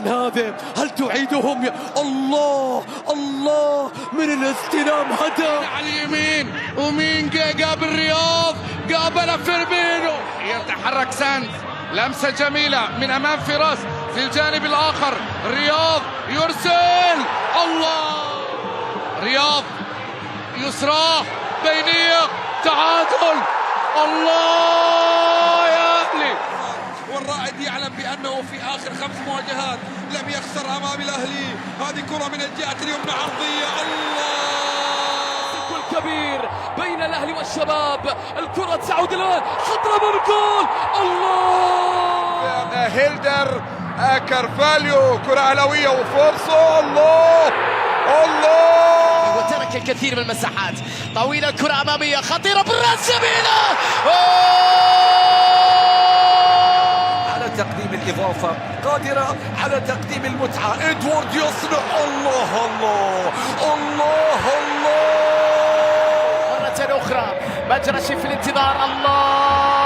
هذا؟ هل تعيدهم يا الله؟ الله من الاستلام هدف على اليمين ومينجا قابل رياض، قابل فيرمينو، يتحرك سانز، لمسة جميلة من أمام فراس في الجانب الآخر، رياض يرسل، الله، رياض يسراه بينية، تعادل، الله يا أهلي. والرائد يعلم بأنه في آخر 5 مواجهات لم يخسر أمام الأهلي. هذه كرة من الجهة اليمنى عرضية، الله، كل كبير بين الأهلي والشباب. الكرة تعود الآن، خطرة من الجول، الله، هيلدر كارفاليو، كرة أهلاوية وفرصة، الله الله، وترك الكثير من المساحات. طويلة الكرة أمامية خطيرة بالراس يمينة، على تقديم الإضافة، قادرة على تقديم المتعة. إدوارد يصنع، الله الله الله الله. مرة أخرى مجرشي في الانتظار، الله